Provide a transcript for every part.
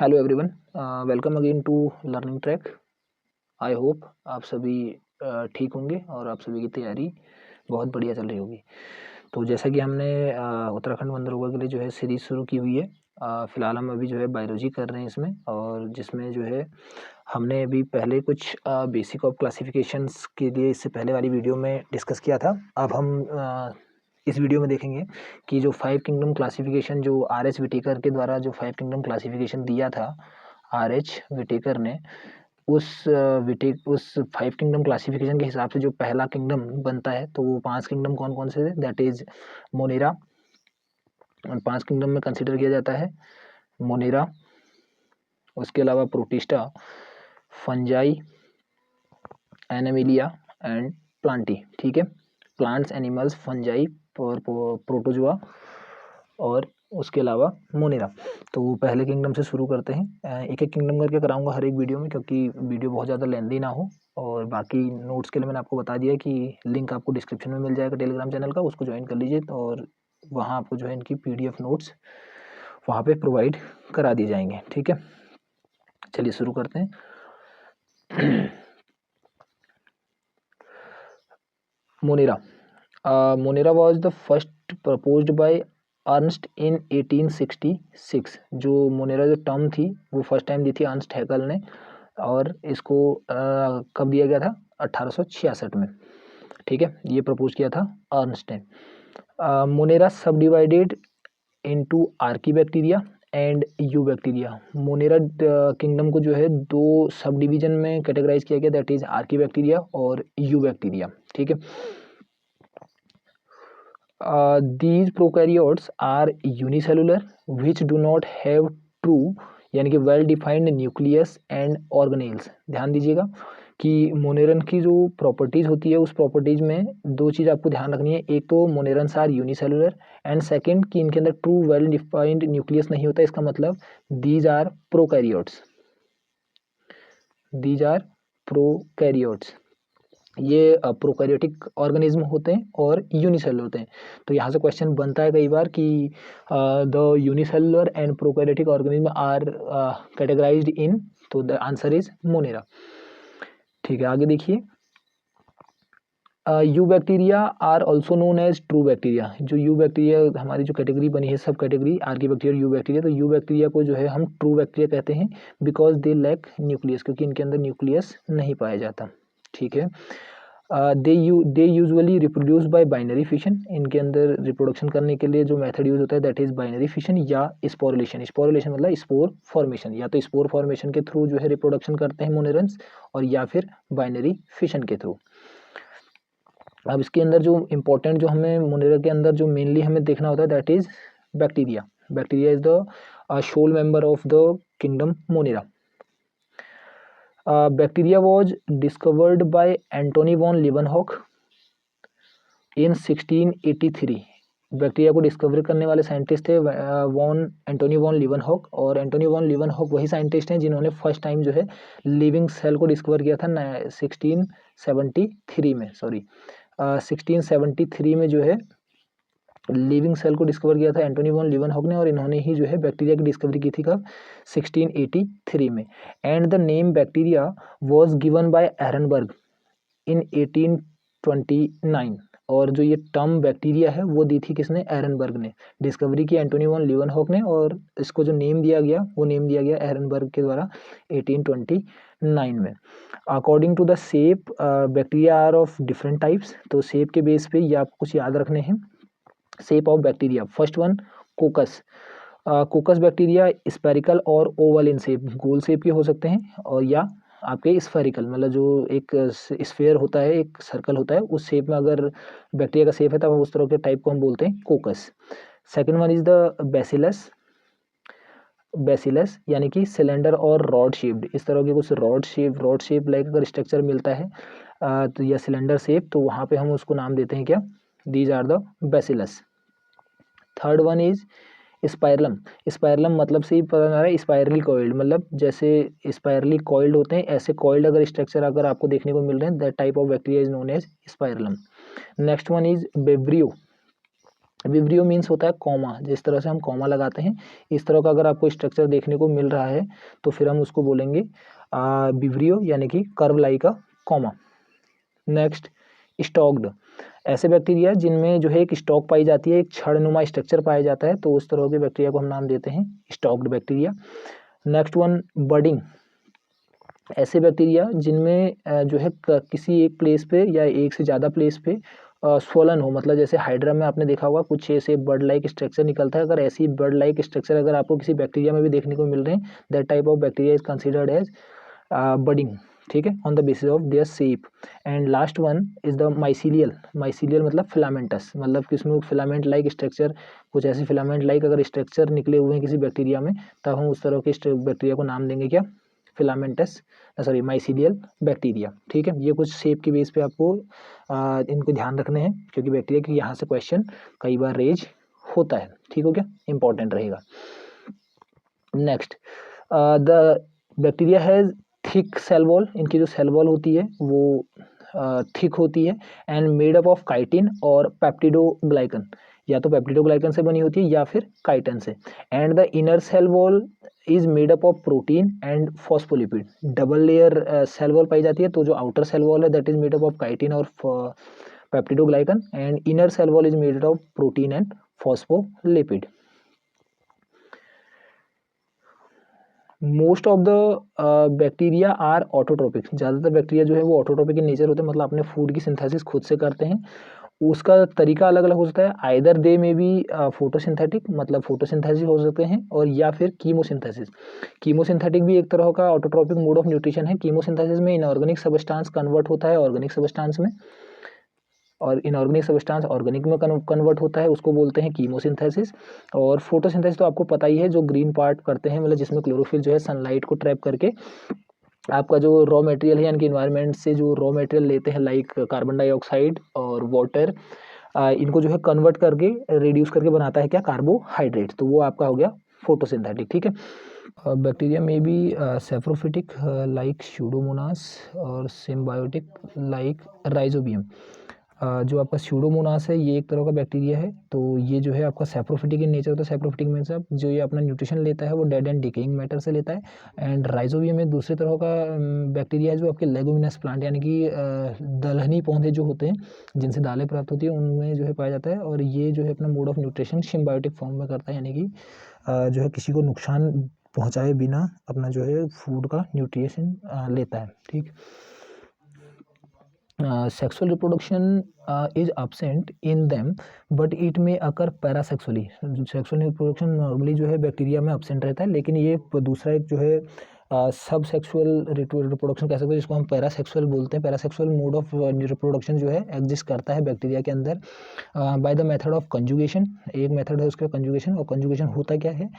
Hello everyone, welcome again to learning track. I hope आप सभी ठीक होंगे और आप सभी की तैयारी बहुत बढ़िया चल रही होगी। तो जैसा कि हमने उत्तराखंड वन रोवर के लिए जो है सीरीज़ शुरू की हुई है। फ़िलहाल हम अभी जो है बायोलॉजी कर रहे हैं इसमें, और जिसमें जो है हमने अभी पहले कुछ बेसिक ऑफ क्लासिफिकेशंस के लिए इससे पहले वाली वीडियो में डिस्कस किया था। अब हम इस वीडियो में देखेंगे कि जो 5 किंगडम क्लासिफिकेशन जो आर.एच. विटेकर के द्वारा जो 5 किंगडम क्लासिफिकेशन दिया था आर.एच. विटेकर ने, उस 5 किंगडम क्लासिफिकेशन के हिसाब से जो पहला किंगडम बनता है, तो वो 5 किंगडम कौन कौन से थे, दैट इज मोनेरा। और 5 किंगडम में कंसिडर किया जाता है मोनेरा, उसके अलावा protista, fungi, Animalia and Plantae. ठीक है, प्लांट्स, एनिमल्स, फंजाई और प्रोटोजुआ, और उसके अलावा मोनेरा। तो पहले किंगडम से शुरू करते हैं। एक एक किंगडम करके कराऊंगा हर एक वीडियो में, क्योंकि वीडियो बहुत ज़्यादा लेंदी ना हो। और बाकी नोट्स के लिए मैंने आपको बता दिया कि लिंक आपको डिस्क्रिप्शन में मिल जाएगा टेलीग्राम चैनल का, उसको ज्वाइन कर लीजिए। और वहाँ आपको जो है इनकी PDF नोट्स वहाँ पे प्रोवाइड करा दिए जाएंगे। ठीक है, चलिए शुरू करते हैं। Monera. Monera was the first proposed by Ernst in 1866। जो मोनेरा जो टर्म थी वो फर्स्ट टाइम दी थी अर्नस्ट हैकल ने, और इसको कब दिया गया था, 1866 में। ठीक है, ये प्रपोज किया था अर्नस्ट ने। मोनेरा सब divided into Archie bacteria and you bacteria. Monera kingdom को जो है दो सब डिवीजन में कैटेगराइज किया गया, दैट इज आर्की बैक्टीरिया और यू बैक्टीरिया। ठीक है, these prokaryotes are unicellular which do not have true यानी कि well defined nucleus and organelles. ध्यान दीजिएगा कि मोनेरन की जो प्रॉपर्टीज होती है उस प्रॉपर्टीज में दो चीज़ आपको ध्यान रखनी है। एक तो monerans are unicellular, and second कि इनके अंदर ट्रू वेल डिफाइंड न्यूक्लियस नहीं होता। इसका मतलब these are prokaryotes, these are prokaryotes. ये प्रोकैरियोटिक ऑर्गेनिज्म होते हैं और यूनिसेलुलर होते हैं। तो यहाँ से क्वेश्चन बनता है कई बार कि the unicellular and prokaryotic organism are categorized in, तो द आंसर इज मोनेरा। ठीक है, आगे देखिए। Eubacteria are also known as true bacteria. जो यू बैक्टीरिया हमारी जो कैटेगरी बनी है, सब category archaebacteria, eubacteria, तो यू बैक्टीरिया को जो है हम ट्रू बैक्टीरिया कहते हैं बिकॉज दे लैक न्यूक्लियस, क्योंकि इनके अंदर न्यूक्लियस नहीं पाया जाता। ठीक है, they usually reproduce by binary fission. इनके अंदर रिप्रोडक्शन करने के लिए जो मेथड यूज होता है दैट इज बाइनरी फिशन या स्पोरुलेशन। स्पोरुलेशन मतलब स्पोर फॉर्मेशन, या तो स्पोर फॉर्मेशन के थ्रू जो है रिप्रोडक्शन करते हैं मोनेरन्स, और या फिर बाइनरी फिशन के थ्रू। अब इसके अंदर जो इम्पोर्टेंट जो हमें मोनेरा के अंदर जो मेनली हमें देखना होता है that is bacteria. Bacteria is the sole member of the kingdom Monera. Bacteria was discovered by Antonie van Leeuwenhoek in 1683। Bacteria को डिस्कवर करने वाले साइंटिस्ट थे एंटोनी वॉन लीवनहॉक, और एंटोनी वॉन लीवनहॉक वही साइंटिस्ट हैं जिन्होंने फर्स्ट टाइम जो है लिविंग सेल को डिस्कवर किया था 1673 में। 1673 में जो है लिविंग सेल को डिस्कवर किया था एंटोनी वॉन लीवनहॉक ने, और इन्होंने ही जो है बैक्टीरिया की डिस्कवरी की थी कब, 1683 में। And the name bacteria was given by Ehrenberg in 1829। और जो ये टर्म बैक्टीरिया है वो दी थी किसने, एरनबर्ग ने। डिस्कवरी की एंटोनी वॉन लीवनहॉक ने, और इसको जो नेम दिया गया वो नेम दिया गया एरनबर्ग के द्वारा 1829 में। According to the shape, bacteria are of different types. तो शेप के बेस पे ये आपको कुछ याद रखने हैं। Shape of bacteria, first one coccus. Coccus bacteria spherical और ओवल इन शेप, गोल शेप के हो सकते हैं, और या आपके स्फेरिकल, मतलब जो एक स्फेयर होता है, एक सर्कल होता है, उस शेप में अगर बैक्टीरिया का शेप है तब उस तरह के टाइप को हम बोलते हैं कोकस। Second one is the bacillus. Bacillus यानी कि सिलेंडर और रॉड शेप्ड, इस तरह के कुछ रॉड शेप लाइक अगर स्ट्रक्चर मिलता है तो या सिलेंडर शेप, तो वहाँ पे हम उसको नाम देते हैं क्या, these are the bacillus. Third one is spirillum. Spirillum मतलब से ही पता चल रहा है स्पाइरली कॉइल्ड, मतलब जैसे स्पाइरली कॉइल्ड होते हैं ऐसे कॉइल्ड अगर स्ट्रक्चर अगर आपको देखने को मिल रहे हैं, that type of bacteria is known as spirillum. Next one is vibrio. Vibrio means होता है कॉमा, जिस तरह से हम कॉमा लगाते हैं इस तरह का अगर आपको स्ट्रक्चर देखने को मिल रहा है तो फिर हम उसको बोलेंगे विब्रियो, यानी कि curve like a comma. Next, stocked, ऐसे बैक्टीरिया जिनमें जो है एक स्टॉक पाई जाती है, एक छड़नुमा स्ट्रक्चर पाया जाता है, तो उस तरह के बैक्टीरिया को हम नाम देते हैं stocked bacteria. Next one, budding, ऐसे बैक्टीरिया जिनमें जो है किसी एक प्लेस पे या एक से ज़्यादा प्लेस पे स्वलन हो, मतलब जैसे हाइड्रा में आपने देखा होगा कुछ ऐसे बर्ड लाइक स्ट्रक्चर निकलता है, अगर ऐसी बर्ड लाइक स्ट्रक्चर अगर आपको किसी बैक्टीरिया में भी देखने को मिल रहे हैं, that type of bacteria is considered as budding, ठीक है, on the basis of their shape. And last one is the mycelial, mycelial मतलब फिलामेंटस, मतलब कि उसमें फिलामेंट लाइक स्ट्रक्चर, कुछ ऐसे फिलामेंट लाइक अगर स्ट्रक्चर निकले हुए हैं किसी बैक्टीरिया में, तब हम उस तरह के बैक्टीरिया को नाम देंगे क्या, फिलामेंटस, सॉरी माइसीलियल बैक्टीरिया, ठीक है। ये कुछ शेप के बेस पे आपको इनको ध्यान रखने हैं, क्योंकि बैक्टीरिया के यहाँ से क्वेश्चन कई बार रेज होता है, ठीक हो गया, इंपॉर्टेंट रहेगा। Next, the bacteria has thick cell wall, इनकी जो सेल वॉल होती है वो थिक होती है, and made up of chitin और पेप्टिडोग्लाइकन, या तो पेप्टिडोग्लाइकन से बनी होती है या फिर काइटिन से। And the inner cell wall is made up of protein and phospholipid, double layer cell wall पाई जाती है, तो जो आउटर सेल वॉल है that is made up of chitin और peptidoglycan, and inner cell wall is made of protein and phospholipid. Most of the bacteria are autotrophic, ज़्यादातर bacteria जो है वो ऑटोट्रोपिक इन नेचर होते हैं, मतलब अपने फूड की सिंथेसिस खुद से करते हैं। उसका तरीका अलग अलग हो सकता है, आइदर दे में भी फोटोसिंथेटिक, मतलब फोटोसिंथेसिस हो सकते हैं, और या फिर कीमोसिंथेसिस। कीमोसिंथेटिक भी एक तरह का ऑटोट्रोपिक मोड ऑफ न्यूट्रिशन है। कीमोसिंथेसिस में इनऑर्गेनिक सबस्टांस कन्वर्ट होता है ऑर्गेनिक सबस्टांस में, और इनऑर्गेनिक सबस्टांस ऑर्गेनिक में कन्वर्ट होता है, उसको बोलते हैं कीमोसिंथेसिस। और फोटोसिंथेसिस तो आपको पता ही है, जो ग्रीन पार्ट करते हैं, मतलब जिसमें क्लोरोफिल जो है सनलाइट को ट्रैप करके आपका जो रॉ मटेरियल है, यानी कि इन्वायरमेंट से जो रॉ मटेरियल लेते हैं लाइक कार्बन डाइऑक्साइड और वाटर, इनको जो है कन्वर्ट करके रिड्यूस करके बनाता है क्या, कार्बोहाइड्रेट, तो वो आपका हो गया फोटोसिंथेटिक, ठीक है। बैक्टीरिया में भी सेप्रोफिटिक लाइक स्यूडोमोनास और सिम्बायोटिक लाइक राइजोबियम। जो आपका स्यूडोमोनास है ये एक तरह का बैक्टीरिया है, तो ये जो है आपका सेप्रोफिटिक इन नेचर होता है। सेप्रोफिटिक मीन्स आप जो ये अपना न्यूट्रिशन लेता है वो डेड एंड डिकेइंग मैटर से लेता है। एंड राइजोबियम में दूसरे तरह का बैक्टीरिया है जो आपके लेगुमिनस प्लांट, यानी कि दलहनी पौधे जो होते हैं जिनसे दालें प्राप्त होती है, उनमें जो है पाया जाता है, और ये जो है अपना mode of nutrition symbiotic form में करता है, यानी कि जो है किसी को नुकसान पहुँचाए बिना अपना जो है फूड का न्यूट्रिशन लेता है, ठीक। Sexual reproduction is absent in them but it may occur parasexually। Sexual reproduction normally जो है बैक्टीरिया में absent रहता है, लेकिन ये दूसरा एक जो है सब सेक्सुअल रिप्रोडक्शन कह सकते हैं, जिसको हम पैरासेक्सुअल बोलते हैं। पैरासेक्सुअल मोड ऑफ रिप्रोडक्शन जो है एग्जिस्ट करता है बैक्टीरिया के अंदर by the method of conjugation. एक मेथड है उसका कंजुगेशन, और कंजुगेशन होता क्या है,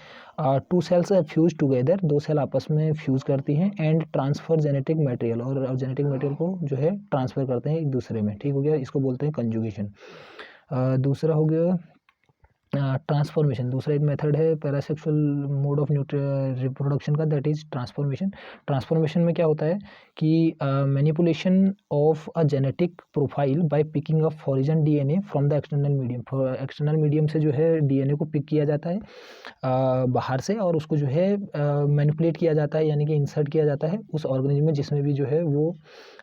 टू सेल्स फ्यूज टुगेदर, दो सेल आपस में फ्यूज करती हैं, एंड ट्रांसफर जेनेटिक मटेरियल, और जेनेटिक मटेरियल को जो है ट्रांसफर करते हैं एक दूसरे में, ठीक हो गया, इसको बोलते हैं कंजुगेशन। दूसरा हो गया ट्रांसफॉर्मेशन, दूसरा एक मेथड है पैरासेक्सुअल मोड ऑफ रिप्रोडक्शन का, दैट इज ट्रांसफॉर्मेशन। ट्रांसफॉर्मेशन में क्या होता है कि manipulation of a genetic profile by picking of foreign DNA from the external medium. External medium से जो है डीएनए को पिक किया जाता है बाहर से, और उसको जो है मैनिपुलेट किया जाता है, यानी कि इंसर्ट किया जाता है उस ऑर्गेनिज्म में जिसमें भी जो है वो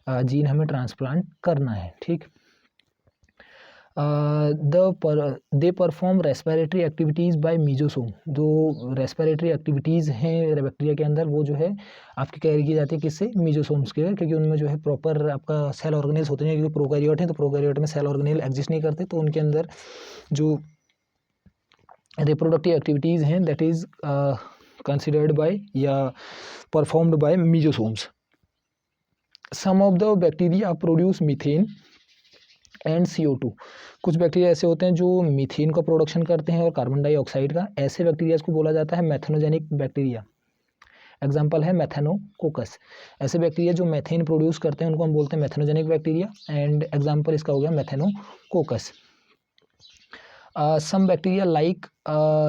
जीन हमें ट्रांसप्लांट करना है, ठीक। They perform respiratory activities by mesosome. जो रेस्पिरेटरी एक्टिविटीज़ हैं बैक्टीरिया के अंदर वो जो है आपकी कैरी की जाती है किससे, मीजोसोम्स के, क्योंकि उनमें जो है प्रॉपर आपका सेल ऑर्गेनेल्स होते हैं, क्योंकि प्रोकैरियोट हैं तो प्रोकैरियोट में सेल ऑर्गेनेल एग्जिस्ट नहीं करते, तो उनके अंदर जो रिप्रोडक्टिव एक्टिविटीज़ हैं दैट इज़ कंसिडर्ड बाय या performed by mesosomes. Some of the bacteria produce methane and CO2। कुछ बैक्टीरिया ऐसे होते हैं जो मीथेन का प्रोडक्शन करते हैं और कार्बन डाइऑक्साइड का, ऐसे बैक्टीरिया को बोला जाता है मैथेनोजेनिक बैक्टीरिया। एग्जाम्पल है मैथेनोकोकस। ऐसे बैक्टीरिया जो मैथेन प्रोड्यूस करते हैं उनको हम बोलते हैं मैथेनोजेनिक बैक्टीरिया, एंड एग्जाम्पल इसका हो गया Methanococcus. Some bacteria like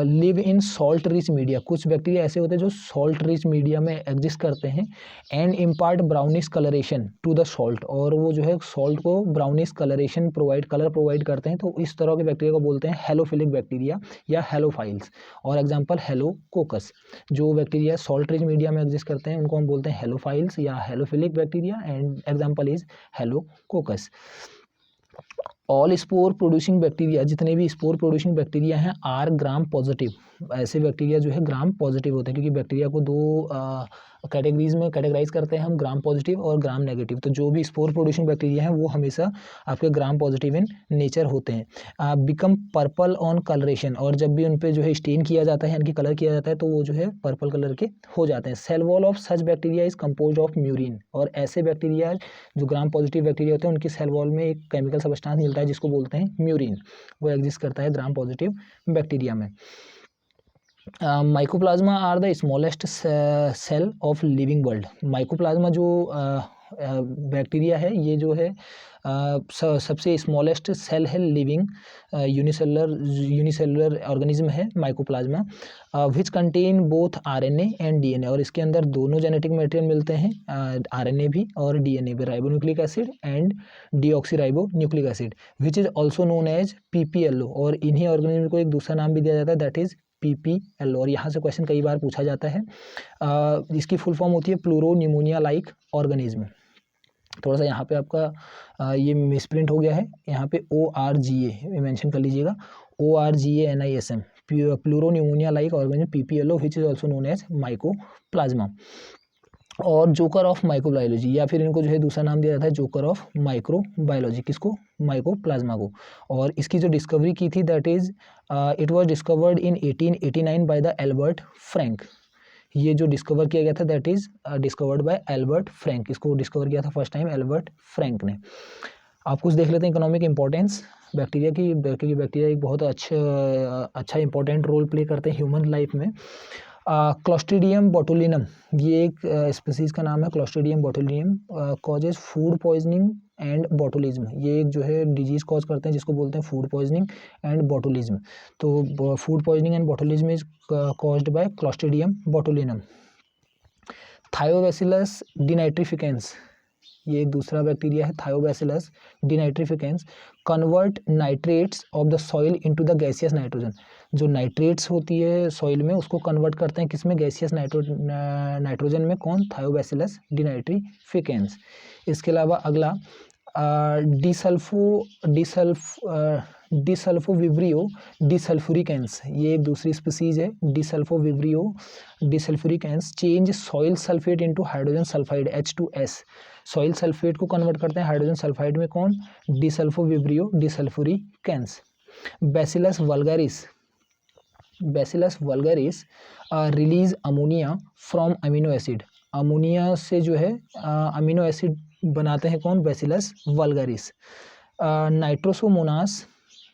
live in salt rich media, कुछ बैक्टीरिया ऐसे होते हैं जो सॉल्ट रिच मीडिया में एग्जिस्ट करते हैं, and impart brownish coloration to the salt, और वो जो है सॉल्ट को ब्राउनिश कलरेशन कलर प्रोवाइड करते हैं। तो इस तरह के बैक्टीरिया को बोलते हैं हेलोफिलिक बैक्टीरिया या हेलोफाइल्स। और एग्जाम्पल हेलोकोकस, जो बैक्टीरिया सॉल्ट रिच मीडिया में एग्जिस्ट करते हैं उनको हम बोलते हैं हेलोफाइल्स या halophilic bacteria, and example is Halococcus. All spore producing bacteria, जितने भी स्पोर प्रोड्यूसिंग बैक्टीरिया हैं आर ग्राम पॉजिटिव, ऐसे बैक्टीरिया जो है ग्राम पॉजिटिव होते हैं, क्योंकि बैक्टीरिया को दो कैटेगरीज में कैटेगराइज करते हैं हम, ग्राम पॉजिटिव और ग्राम नेगेटिव। तो जो भी स्पोर प्रोड्यूसिंग बैक्टीरिया हैं वो हमेशा आपके ग्राम पॉजिटिव इन नेचर होते हैं। बिकम पर्पल ऑन कलरेशन, और जब भी उन पे जो है स्टेन किया जाता है यानी कि कलर किया जाता है तो वो जो है पर्पल कलर के हो जाते हैं। Cell wall of such bacteria is compose of murein, और ऐसे बैक्टीरिया जो ग्राम पॉजिटिव बैक्टीरिया होते हैं उनकी सेल वॉल में एक केमिकल सब्सटेंस मिलता है जिसको बोलते हैं म्यूरिन, वो एग्जिस्ट करता है ग्राम पॉजिटिव बैक्टीरिया में। Mycoplasma are the smallest cell of living world, mycoplasma जो बैक्टीरिया है ये जो है सबसे स्मॉलेस्ट सेल है लिविंग यूनिसेलुलर ऑर्गेनिज्म है mycoplasma, which contain both RNA and DNA, और इसके अंदर दोनों जेनेटिक मटेरियल मिलते हैं, आरएनए भी और डीएनए भी, ribonucleic acid and deoxyribonucleic acid, which is also known as PPLO, और इन्हीं ऑर्गेनिज्म को एक दूसरा नाम भी दिया जाता है दैट इज पीपीएलओ। और यहाँ से क्वेश्चन कई बार पूछा जाता है। इसकी फुल फॉर्म होती है प्लूरो न्यूमोनिया लाइक ऑर्गेनिज्म। थोड़ा सा यहाँ पे आपका ये मिसप्रिंट हो गया है, यहाँ पे ORGA मेंशन कर लीजिएगा, ORGANISM, pleuropneumonia like organism PPLO which is also known as mycoplasma. और जोकर ऑफ माइक्रोबायोलॉजी, या फिर इनको जो है दूसरा नाम दिया जाता है जोकर ऑफ माइक्रोबायोलॉजी, किसको, माइकोप्लाज्मा को। और इसकी जो डिस्कवरी की थी that is it was discovered in 1889 by the Albert Frank, ये जो डिस्कवर किया गया था that is discovered by Albert Frank, इसको डिस्कवर किया था फर्स्ट टाइम एल्बर्ट फ्रैंक ने। आप कुछ देख लेते हैं इकोनॉमिक इंपॉर्टेंस बैक्टीरिया की, क्योंकि बैक्टीरिया एक बहुत अच्छा इंपॉर्टेंट रोल प्ले करते हैं ह्यूमन लाइफ में। क्लोस्ट्रीडियम बोटुलिनम, ये एक स्पीसीज का नाम है clostridium botulinum, causes food poisoning and botulism, ये एक जो है डिजीज कॉज करते हैं जिसको बोलते हैं फूड पॉइजनिंग एंड बोटुलिज्म। तो food poisoning and botulism is caused by clostridium botulinum. Thiobacillus डिनाइट्रिफिकेंस, ये एक दूसरा बैक्टीरिया है Thiobacillus डिनाइट्रिफिकेंस, convert nitrates of the soil into the gaseous nitrogen, जो नाइट्रेट्स होती है सॉइल में उसको कन्वर्ट करते हैं किसमें, गैसियस नाइट्रोजन में, कौन, थायोबैसिलस डिनाइट्रिफिकेंस। इसके अलावा अगला डिसल्फोविब्रियो डिसल्फ्यूरिकेंस, ये एक दूसरी स्पीसीज है Desulfovibrio desulfuricans, change soil sulphate into hydrogen sulphide H2S, soil sulphate को कन्वर्ट करते हैं हाइड्रोजन सल्फाइड में, कौन, Desulfovibrio desulfuricans. Bacillus vulgaris release ammonia from amino acid, ammonia से जो है अमीनो एसिड बनाते हैं कौन, Bacillus vulgaris.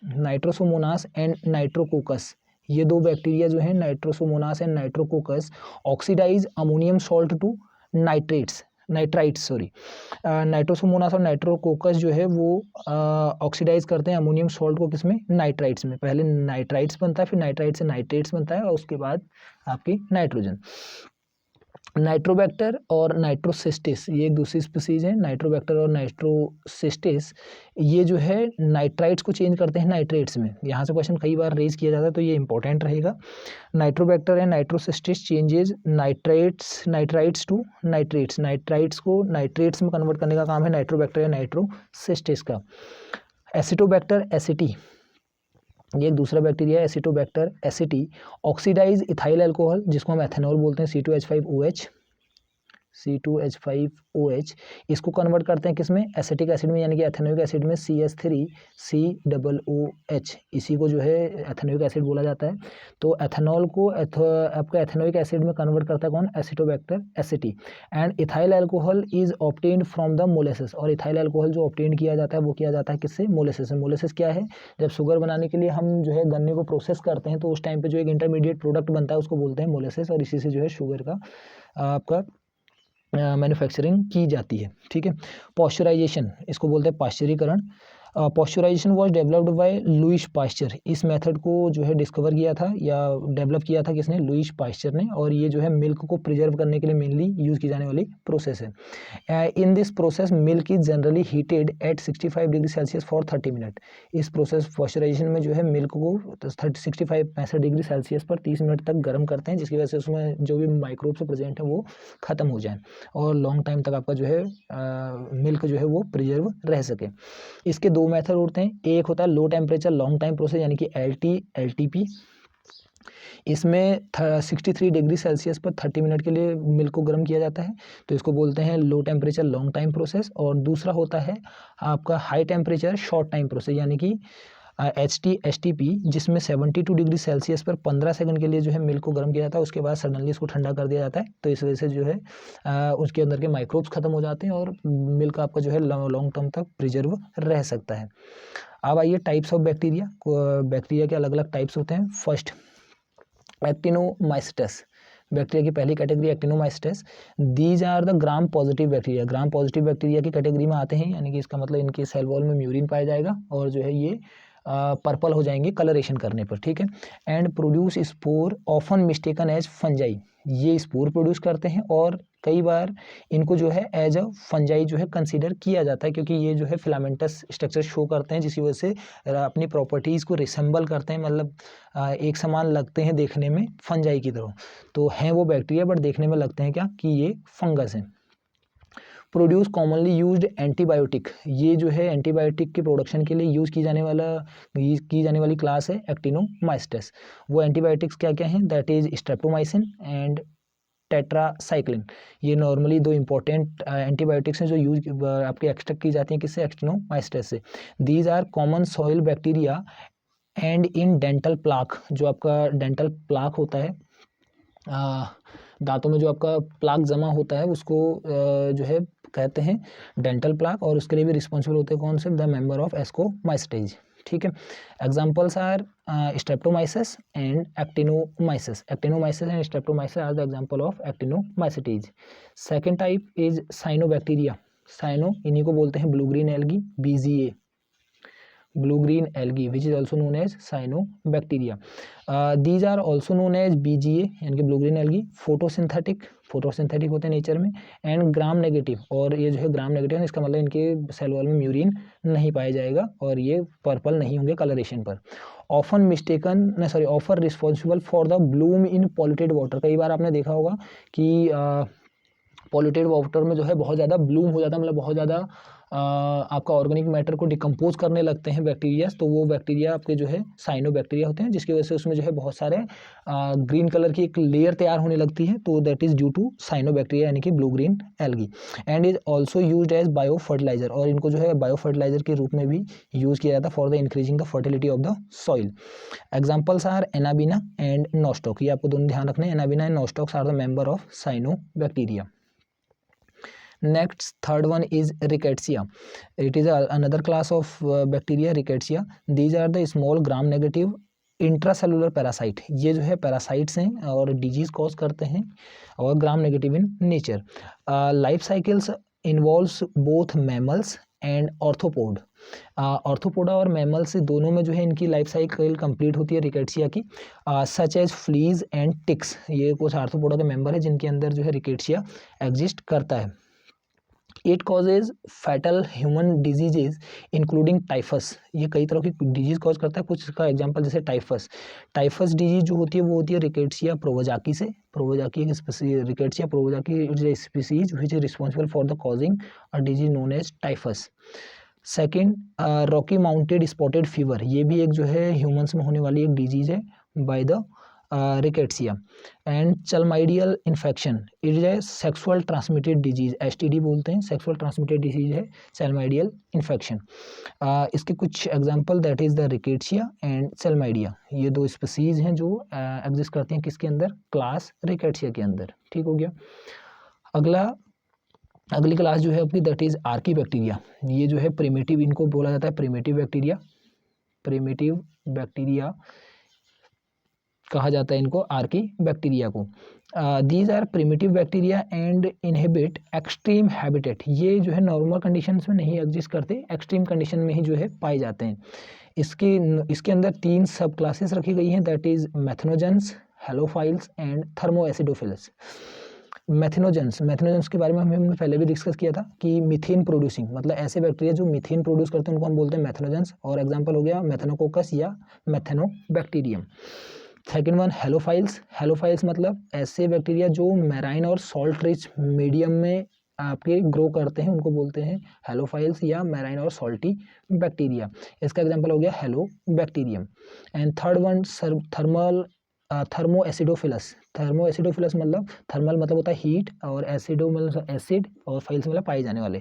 Nitrosomonas and Nitrococcus, ये दो बैक्टीरिया जो हैं Nitrosomonas and Nitrococcus oxidise ammonium salt to nitrites, Nitrosomonas और नाइट्रोकोकस जो है वो ऑक्सीडाइज करते हैं अमोनियम सॉल्ट को, किसमें, नाइट्राइट्स में, पहले नाइट्राइट्स बनता है फिर नाइट्राइट से नाइट्रेट्स बनता है और उसके बाद आपकी नाइट्रोजन। नाइट्रोबैक्टर और नाइट्रोसिस्टिस, ये एक दूसरी स्पीसीज है, नाइट्रोबैक्टर और नाइट्रोसिस्टिस, ये जो है नाइट्राइट्स को चेंज करते हैं नाइट्रेट्स में। यहाँ से क्वेश्चन कई बार रेज किया जाता है तो ये इंपॉर्टेंट रहेगा। Nitrobacter and Nitrocystis changes nitrites to nitrates, nitrites को नाइट्रेट्स में कन्वर्ट करने का काम है नाइट्रोबैक्टर या नाइट्रोसिस्टिस का। एसिटोबैक्टर एसिटी, ये एक दूसरा बैक्टीरिया है एसिटोबैक्टर एसिटी, ऑक्सीडाइज इथाइल अल्कोहल जिसको हम एथेनॉल बोलते हैं C2H5OH, इसको कन्वर्ट करते हैं किसमें, एसिटिक एसिड में यानी कि एथेनोइक एसिड में CH3COOH, इसी को जो है एथेनोइक एसिड बोला जाता है। तो एथेनॉल को आपका एथेनोइक एसिड में कन्वर्ट करता है कौन, Acetobacter एसिटी। And ethyl alcohol is obtained from the molasses, और इथाइल अल्कोहल जो ऑब्टेन किया जाता है वो किया जाता है किससे, मोलेसिस से। मोलेसिस क्या है, जब शुगर बनाने के लिए हम जो है गन्ने को प्रोसेस करते हैं तो उस टाइम पे जो एक इंटरमीडिएट प्रोडक्ट बनता है उसको बोलते हैं मोलेसिस, और इसी से जो है शुगर का आपका मैन्युफैक्चरिंग की जाती है, ठीक है। पॉस्चराइजेशन, इसको बोलते हैं पाश्चरीकरण। Pasteurisation was developed by Louis Pasteur. इस मेथड को जो है डिस्कवर किया था या डेवलप किया था किसने, लुईस पास्चर ने, और ये जो है मिल्क को प्रिजर्व करने के लिए मेनली यूज़ की जाने वाली प्रोसेस है। In this process milk is generally heated at 65 degree Celsius for 30 minute. इस प्रोसेस पॉस्चराइजेशन में जो है मिल्क को 65 डिग्री सेल्सियस पर 30 मिनट तक गर्म करते हैं, जिसकी वजह से उसमें जो भी माइक्रोब्स प्रेजेंट है वो ख़त्म हो जाए और लॉन्ग टाइम तक आपका जो है मिल्क जो है वो प्रिजर्व रह सके। इसके दो मेथड होते हैं, एक होता है low temperature long time process यानी कि LTP। इसमें 63 डिग्री सेल्सियस पर 30 मिनट के लिए मिल्क को गर्म किया जाता है, तो इसको बोलते हैं low temperature long time process. और दूसरा होता है आपका high temperature short time process यानी कि HTP, जिसमें 72 डिग्री सेल्सियस पर 15 सेकंड के लिए जो है मिल्क को गर्म किया जाता है, उसके बाद सडनली इसको ठंडा कर दिया जाता है, तो इस वजह से जो है उसके अंदर के माइक्रोब्स खत्म हो जाते हैं और मिल्क आपका जो है लॉन्ग टर्म तक प्रिजर्व रह सकता है। अब आइए टाइप्स ऑफ बैक्टीरिया। बैक्टीरिया के अलग अलग टाइप्स होते हैं। फर्स्ट एक्टिनोमाइसिटस, बैक्टीरिया की पहली category actinomycetes. These are the gram positive bacteria, gram positive bacteria की कैटेगरी में आते हैं, यानी कि इसका मतलब इनके सेल वॉल में म्यूरिन पाया जाएगा और जो है ये पर्पल हो जाएंगे कलरेशन करने पर, ठीक है। And produce spore often mistaken as fungi, ये स्पोर प्रोड्यूस करते हैं और कई बार इनको जो है एज अ फंजाई जो है कंसीडर किया जाता है, क्योंकि ये जो है फिलामेंटस स्ट्रक्चर शो करते हैं, जिसकी वजह से अपनी प्रॉपर्टीज़ को रिसेंबल करते हैं, मतलब एक समान लगते हैं देखने में फंजाई की तरह। तो हैं वो बैक्टीरिया बट देखने में लगते हैं क्या कि ये फंगस हैं। प्रोड्यूस कॉमनली यूज्ड एंटीबायोटिक, ये जो है एंटीबायोटिक के प्रोडक्शन के लिए यूज़ की जाने वाली क्लास है एक्टिनोमाइसिटस। वो एंटीबायोटिक्स क्या क्या हैं, that is streptomycin and tetracycline. ये नॉर्मली दो इंपॉर्टेंट एंटीबायोटिक्स हैं जो यूज आपके एक्सट्रैक्ट की जाती हैं किससे, एक्टिनोमाइसिटस से। These are common soil bacteria and in dental plaque, जो आपका डेंटल प्लाक होता है, दांतों में जो आपका प्लाक जमा होता है उसको जो है कहते हैं डेंटल प्लाक, और उसके लिए भी रिस्पॉन्सिबल होते हैं कौन से, द मेंबर ऑफ एस्कोमाइसिटेज, ठीक है। Examples are Streptomyces and Actinomyces, Actinomyces and Streptomyces are the example of actinomycetes. Second type is cyanobacteria, cyano इन्हीं को बोलते हैं blue green algae, BGA, blue green algae which is also known as cyanobacteria. These are also known as BGA यानी कि blue green algae, photosynthetic होते हैं nature में, and gram negative, और ये जो है ग्राम नेगेटिव है, इसका मतलब इनके सेल वॉल में म्यूरिन नहीं पाया जाएगा और ये पर्पल नहीं होंगे कलरेशन पर। Often responsible for the Bloom in polluted water, कई बार आपने देखा होगा कि पॉल्यूटेड वाटर में जो है बहुत ज़्यादा ब्लूम हो जाता है, मतलब बहुत ज़्यादा आपका ऑर्गेनिक मैटर को डिकम्पोज करने लगते हैं बैक्टीरिया, तो वो बैक्टीरिया आपके जो है साइनो बैक्टीरिया होते हैं, जिसकी वजह से उसमें जो है बहुत सारे ग्रीन कलर की एक लेयर तैयार होने लगती है, तो that is due to cyanobacteria यानी कि blue green algae. And is also use as biofertilizer, और इनको जो है बायो फर्टिलाइजर के रूप में भी यूज़ किया जाता है for the increasing the fertility of the soil. Examples are Anabaena and Nostoc, ये आपको दोनों ध्यान रखना है, Anabaena and Nostocs are the member of cyanobacteria. Next, third one is Rickettsia. It is another class of bacteria, Rickettsia. These are the small gram negative intracellular parasite, ये जो है parasites हैं और डिजीज कॉज करते हैं और gram negative in nature. Life cycles involves both mammals and arthropod, arthropoda और mammals दोनों में जो है इनकी लाइफ साइकिल कंप्लीट होती है रिकेट्सिया की, such as fleas and ticks, ये कुछ आर्थोपोडा के मेंबर है जिनके अंदर जो है रिकेट्सिया एग्जिस्ट करता है। It causes fatal human diseases including typhus, ये कई तरह की डिजीज कॉज करता है, कुछ का एग्जांपल जैसे टाइफस डिजीज जो होती है वो होती है रिकेट्सिया प्रोवोजाकी से, प्रोवोजाकी एक species, Rickettsia prowazekii species which is responsible for the causing a disease known as typhus. Second, Rocky mounted spotted fever, ये भी एक जो है ह्यूमंस में होने वाली एक डिजीज है by the Rickettsia. And chlamydial infection, it is a sexual transmitted disease, STD बोलते हैं, सेक्सुअल ट्रांसमिटेड डिजीज है चलमाइडियल इन्फेक्शन। इसके कुछ example that is the Rickettsia and Chlamydia, ये दो स्पीसीज हैं जो एग्जिस्ट करते हैं किसके अंदर, क्लास रिकेट्सिया के अंदर, ठीक हो गया। अगली क्लास जो है अपनी दैट इज आर्की बैक्टीरिया, ये जो है प्रिमिटिव, इनको बोला जाता है प्रिमिटिव बैक्टीरिया कहा जाता है इनको आर्की बैक्टीरिया को। These are primitive bacteria and inhibit extreme habitat. ये जो है नॉर्मल कंडीशंस में नहीं एग्जिस्ट करते, एक्सट्रीम कंडीशन में ही जो है पाए जाते हैं। इसके अंदर 3 सब क्लासेस रखी गई हैं, दैट इज मैथनोजेंस, हेलोफाइल्स एंड थर्मोएसिडोफिलस। मैथनोजेंस के बारे में हमने पहले भी डिस्कस किया था कि मीथेन प्रोड्यूसिंग, मतलब ऐसे बैक्टीरिया जो मीथेन प्रोड्यूस करते हैं उनको हम बोलते हैं मैथनोजेंस, और एग्जांपल हो गया मैथनोकोकस या मैथनोबैक्टीरियम। सेकेंड वन हेलोफाइल्स मतलब ऐसे बैक्टीरिया जो मैराइन और सॉल्ट रिच मीडियम में आपके ग्रो करते हैं, उनको बोलते हैं हेलोफाइल्स या मैराइन और सॉल्टी बैक्टीरिया। इसका एग्जांपल हो गया हेलोबैक्टीरियम। एंड थर्ड वन थर्मोएसिडोफिलस मतलब थर्मल मतलब होता है हीट, और एसिडो मतलब एसिड, और फाइल्स मतलब पाए जाने वाले।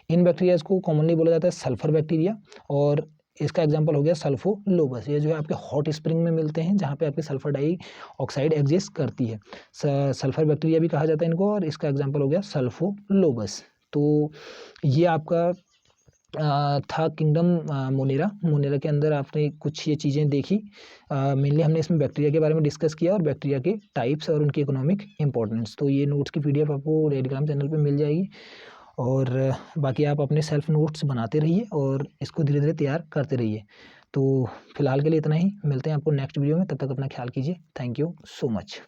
इन बैक्टीरिया को कॉमनली बोला जाता है सल्फर बैक्टीरिया, और इसका एग्जांपल हो गया सल्फोलोबस। ये जो है आपके हॉट स्प्रिंग में मिलते हैं जहाँ पे आपके सल्फर डाइऑक्साइड एग्जिस्ट करती है। सल्फर बैक्टीरिया भी कहा जाता है इनको, और इसका एग्जांपल हो गया सल्फोलोबस। तो ये आपका था किंगडम मोनेरा के अंदर आपने कुछ ये चीज़ें देखी। मेनली हमने इसमें बैक्टीरिया के बारे में डिस्कस किया और बैक्टीरिया के टाइप्स और उनकी इकोनॉमिक इंपॉर्टेंस। तो ये नोट्स की पीडीएफ आपको टेलीग्राम चैनल पे मिल जाएगी, और बाकी आप अपने सेल्फ नोट्स बनाते रहिए और इसको धीरे धीरे तैयार करते रहिए। तो फिलहाल के लिए इतना ही, मिलते हैं आपको नेक्स्ट वीडियो में, तब तक अपना ख्याल कीजिए। Thank you so much.